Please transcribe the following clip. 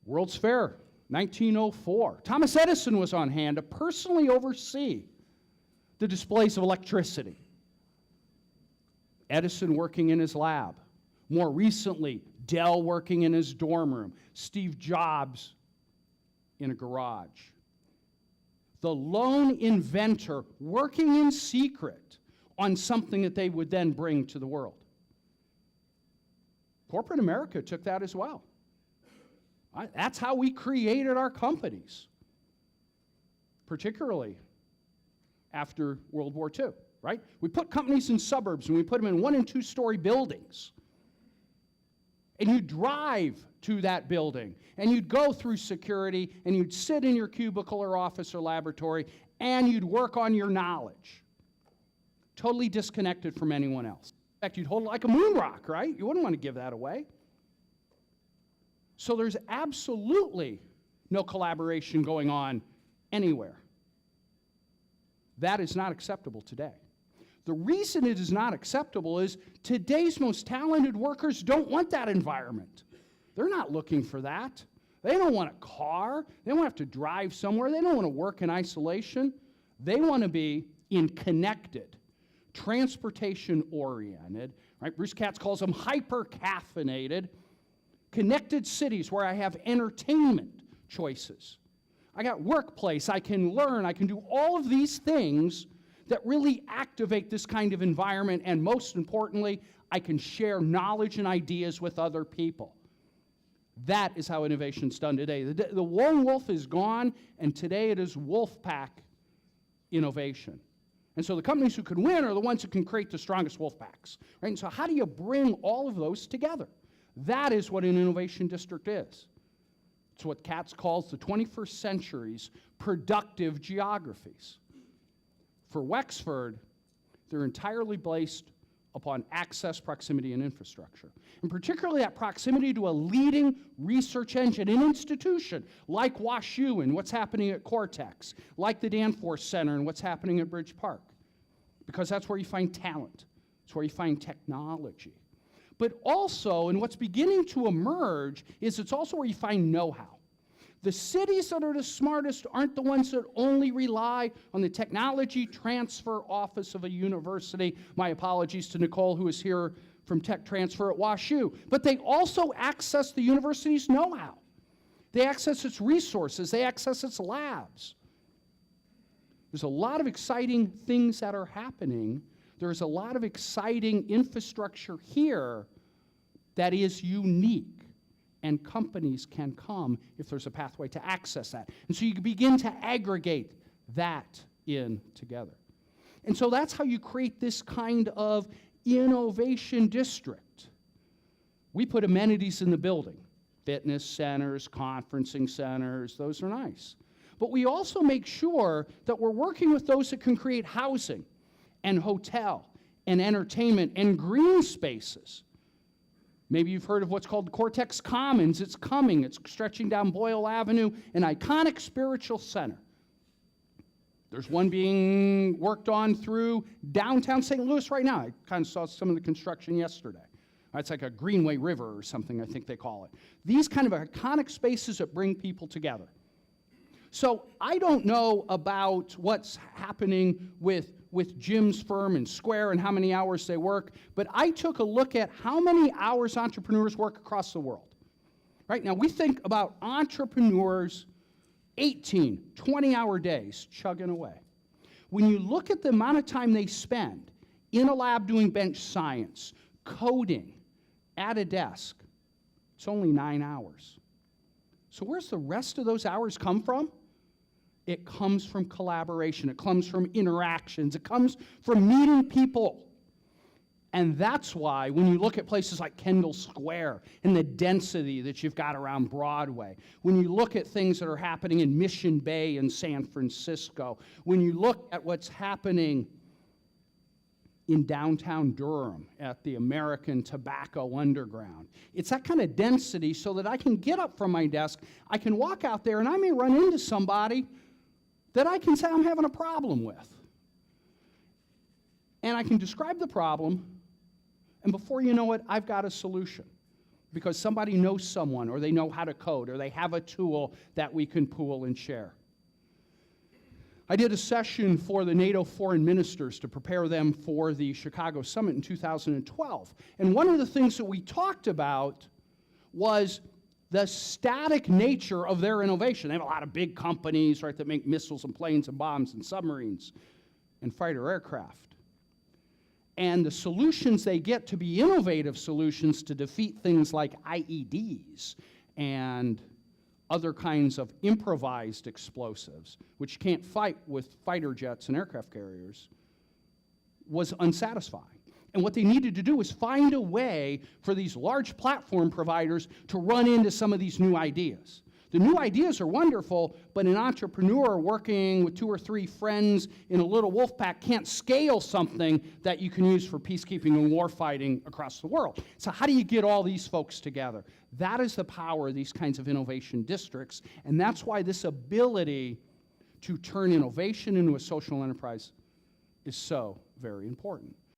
World's Fair, 1904. Thomas Edison was on hand to personally oversee the displays of electricity. Edison working in his lab. More recently, Dell working in his dorm room. Steve Jobs in a garage. The lone inventor working in secret on something that they would then bring to the world. Corporate America took that as well. That's how we created our companies, particularly after World War II, right? We put companies in suburbs and we put them in 1- and 2-story buildings. And you drive to that building, and you'd go through security, and you'd sit in your cubicle or office or laboratory, and you'd work on your knowledge. Totally disconnected from anyone else. In fact, you'd hold it like a moon rock, right? You wouldn't want to give that away. So there's absolutely no collaboration going on anywhere. That is not acceptable today. The reason it is not acceptable is today's most talented workers don't want that environment. They're not looking for that. They don't want a car. They don't have to drive somewhere. They don't want to work in isolation. They want to be in connected, transportation-oriented, right? Bruce Katz calls them hyper-caffeinated, connected cities where I have entertainment choices. I got workplace, I can learn, I can do all of these things that really activate this kind of environment, and most importantly, I can share knowledge and ideas with other people. That is how innovation's done today. The lone wolf is gone, and today it is wolf pack innovation. And so the companies who can win are the ones who can create the strongest wolf packs, right? And so how do you bring all of those together? That is what an innovation district is. It's what Katz calls the 21st century's productive geographies. For Wexford, they're entirely based upon access, proximity, and infrastructure. And particularly that proximity to a leading research engine, an institution like WashU and what's happening at Cortex, like the Danforth Center and what's happening at Bridge Park. Because that's where you find talent. It's where you find technology. But also, and what's beginning to emerge, is it's also where you find know-how. The cities that are the smartest aren't the ones that only rely on the technology transfer office of a university. My apologies to Nicole, who is here from tech transfer at WashU. But they also access the university's know-how. They access its resources. They access its labs. There's a lot of exciting things that are happening. There's a lot of exciting infrastructure here that is unique. And companies can come if there's a pathway to access that. And so you can begin to aggregate that in together. And so that's how you create this kind of innovation district. We put amenities in the building. Fitness centers, conferencing centers, those are nice. But we also make sure that we're working with those that can create housing and hotel and entertainment and green spaces. Maybe you've heard of what's called Cortex Commons. It's coming. It's stretching down Boyle Avenue, an iconic spiritual center. There's one being worked on through downtown St. Louis right now. I kind of saw some of the construction yesterday. It's like a Greenway River or something, I think they call it. These kind of iconic spaces that bring people together. So I don't know about what's happening with Jim's firm and Square and how many hours they work, but I took a look at how many hours entrepreneurs work across the world. Right now, we think about entrepreneurs 18, 20-hour days chugging away. When you look at the amount of time they spend in a lab doing bench science, coding, at a desk, it's only 9 hours. So where's the rest of those hours come from? It comes from collaboration. It comes from interactions. It comes from meeting people. And that's why when you look at places like Kendall Square and the density that you've got around Broadway, when you look at things that are happening in Mission Bay in San Francisco, when you look at what's happening in downtown Durham at the American Tobacco Underground, it's that kind of density so that I can get up from my desk, I can walk out there, and I may run into somebody that I can say I'm having a problem with. And I can describe the problem, and before you know it, I've got a solution. because somebody knows someone, or they know how to code, or they have a tool that we can pool and share. I did a session for the NATO foreign ministers to prepare them for the Chicago Summit in 2012. And one of the things that we talked about was the static nature of their innovation. They have a lot of big companies, right, that make missiles and planes and bombs and submarines and fighter aircraft. And the solutions they get to be innovative solutions to defeat things like IEDs and other kinds of improvised explosives, which can't fight with fighter jets and aircraft carriers, was unsatisfying. And what they needed to do was find a way for these large platform providers to run into some of these new ideas. The new ideas are wonderful, but an entrepreneur working with 2 or 3 friends in a little wolf pack can't scale something that you can use for peacekeeping and warfighting across the world. So how do you get all these folks together? That is the power of these kinds of innovation districts, and that's why this ability to turn innovation into a social enterprise is so very important.